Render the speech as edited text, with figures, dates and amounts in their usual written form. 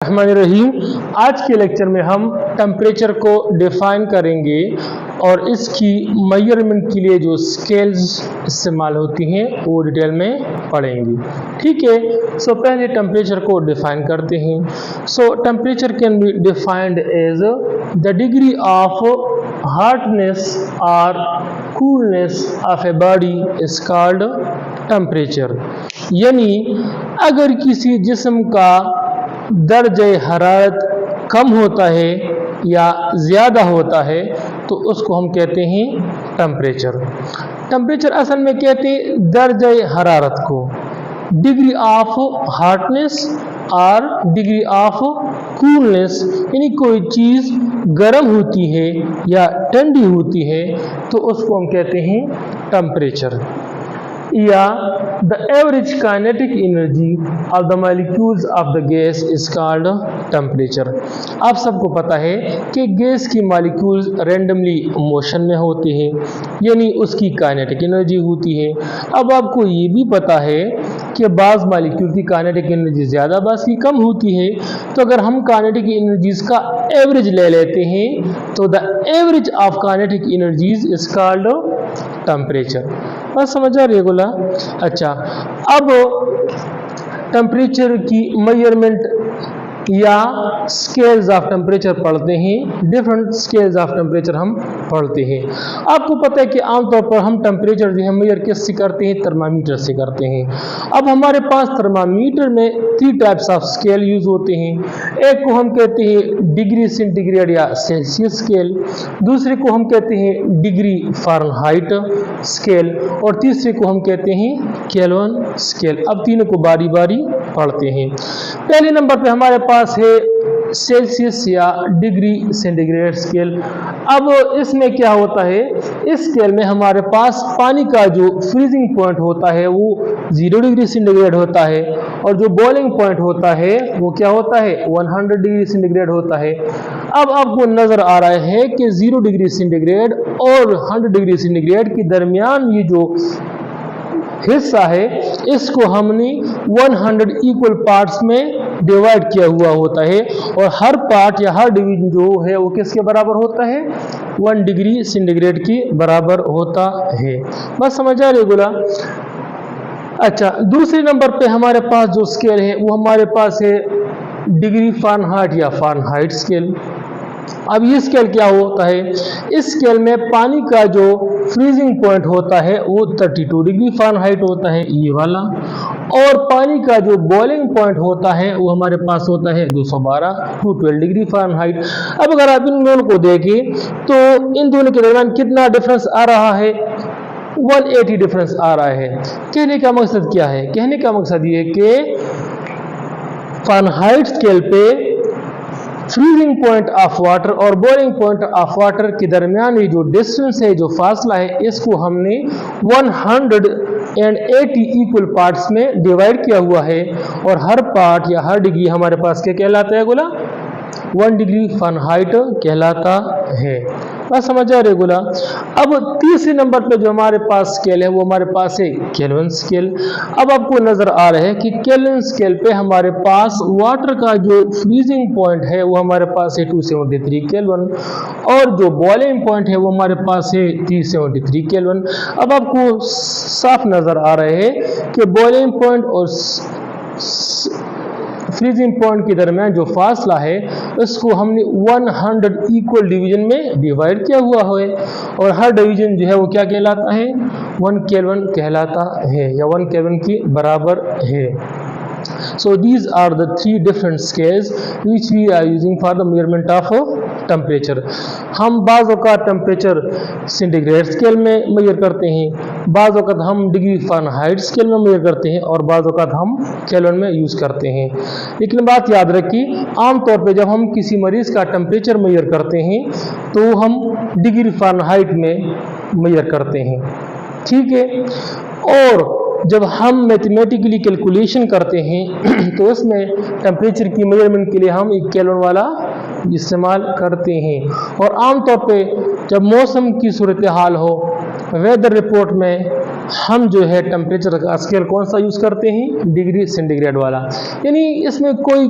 बिस्मिल्लाहिर्रहमानिर्रहीम। आज के लेक्चर में हम टेम्परेचर को डिफाइन करेंगे और इसकी मेजरमेंट के लिए जो स्केल्स इस्तेमाल होती हैं वो डिटेल में पढ़ेंगे। ठीक है, पहले टेम्परेचर को डिफाइन करते हैं। Temperature can be defined as the degree of hotness और coolness of a body is called temperature. यानी अगर किसी जिस्म का दर्जे हरारत कम होता है या ज़्यादा होता है तो उसको हम कहते हैं टेम्परेचर। टेम्परेचर असल में कहते हैं दर्जे हरारत को, डिग्री ऑफ हॉटनेस और डिग्री ऑफ कूलनेस। यानी कोई चीज़ गर्म होती है या ठंडी होती है तो उसको हम कहते हैं टेम्परेचर। या the average kinetic energy of the molecules of the gas is called temperature. आप सबको पता है कि गैस की मॉलिक्यूल्स रैंडमली मोशन में होते हैं, यानी उसकी काइनेटिक एनर्जी होती है। अब आपको ये भी पता है कि बाज़ मॉलिक्यूल की काइनेटिक एनर्जी ज़्यादा, बाज़ की कम होती है। तो अगर हम काइनेटिक एनर्जीज का एवरेज ले लेते हैं तो the average of kinetic energies is called temperature. बस समझ आ रही है गोला? अच्छा, अब टेम्परेचर की मेजरमेंट या स्केल्स ऑफ टेम्परेचर पढ़ते हैं। डिफरेंट स्केल्स ऑफ टेम्परेचर हम पढ़ते हैं। आपको पता है कि आमतौर पर हम टेम्परेचर जो है मेजर किससे करते हैं? थर्मामीटर से करते हैं। अब हमारे पास थर्मामीटर में 3 टाइप्स ऑफ स्केल यूज होते हैं। एक को हम कहते हैं डिग्री सेंटीग्रेड या सेल्सियस स्केल, दूसरे को हम कहते हैं डिग्री फ़ारेनहाइट स्केल और तीसरे को हम कहते हैं केल्विन स्केल। अब तीनों को बारी बारी पढ़ते हैं। पहले नंबर पे हमारे पास है सेल्सियस या डिग्री सेंटीग्रेड स्केल। अब इसमें क्या होता है? इस स्केल में हमारे पास पानी का जो फ्रीजिंग पॉइंट होता है वो 0 डिग्री सेंटीग्रेड होता है और जो बॉइलिंग पॉइंट होता है वो क्या होता है? 100 डिग्री सेंटीग्रेड होता है। अब आपको नजर आ रहा है कि 0 डिग्री सेंटीग्रेड और 100 डिग्री सेंटीग्रेड के दरमियान ये जो हिस्सा है इसको हमने 100 इक्वल पार्ट्स में डिवाइड किया हुआ होता है और हर पार्ट या हर डिवीजन जो है वो किसके बराबर होता है? 1 डिग्री सेंटीग्रेड के बराबर होता है। बस समझ आ रही है गोला? अच्छा, दूसरे नंबर पे हमारे पास जो स्केल है वो हमारे पास है डिग्री फ़ारेनहाइट या फ़ारेनहाइट स्केल। अब ये स्केल क्या होता है? इस स्केल में पानी का जो फ्रीजिंग पॉइंट होता है वो 32 डिग्री फ़ारेनहाइट होता है, ये वाला, और पानी का जो बॉइलिंग पॉइंट होता है वो हमारे पास होता है 212 डिग्री फ़ारेनहाइट। अब अगर आप इन दोनों को देखें तो इन दोनों के दरमियान कितना डिफरेंस आ रहा है? 180 डिफरेंस आ रहा है। कहने का मकसद क्या है? कहने का मकसद ये कि फ़ारेनहाइट स्केल पे फ्रीजिंग पॉइंट ऑफ वाटर और बॉइलिंग पॉइंट ऑफ वाटर के दरमियान ये जो डिस्टेंस है, जो फासला है, इसको हमने 180 इक्वल पार्ट्स में डिवाइड किया हुआ है और हर पार्ट या हर डिग्री हमारे पास क्या कहलाता है गोला? 1 डिग्री फ़ारेनहाइट कहलाता है। बस समझ आ रहे गोला? अब तीसरे नंबर पे जो हमारे पास स्केल है वो हमारे पास है केल्विन स्केल। अब आपको नजर आ रहा है कि केल्विन स्केल पे हमारे पास वाटर का जो फ्रीजिंग पॉइंट है वो हमारे पास है 273 केल्विन और जो बॉइलिंग पॉइंट है वो हमारे पास है 373 केल्विन। अब आपको साफ नजर आ रहा है कि बॉइलिंग पॉइंट और फ्रीजिंग पॉइंट के दरमियान जो फासला है इसको हमने 100 इक्वल डिवीजन में डिवाइड किया हुआ है और हर डिवीजन जो है वो क्या कहलाता है? 1 केल्विन कहलाता है या 1 केल्विन के बराबर है। So these are the 3 different scales which we are using for the measurement of temperature. हम बाज़ औक़ात टेम्परेचर सेंटीग्रेड स्केल में मेजर करते हैं, बाज़ औक़ात हम डिग्री फ़ारेनहाइट स्केल में मेजर करते हैं और बाज़ औक़ात हम केल्विन में यूज़ करते हैं। लेकिन बात याद रखिए, आमतौर पे जब हम किसी मरीज़ का टेम्परेचर मेजर करते हैं तो हम डिग्री फ़ारेनहाइट में मेजर करते हैं। ठीक है, और जब हम मैथमेटिकली कैलकुलेशन करते हैं तो उसमें टेम्परेचर की मेजरमेंट के लिए हम एक केल्विन वाला इस्तेमाल करते हैं। और आमतौर पे जब मौसम की सूरत हाल हो, वेदर रिपोर्ट में हम जो है टेम्परेचर का स्केल कौन सा यूज़ करते हैं? डिग्री सेंटीग्रेड वाला। यानी इसमें कोई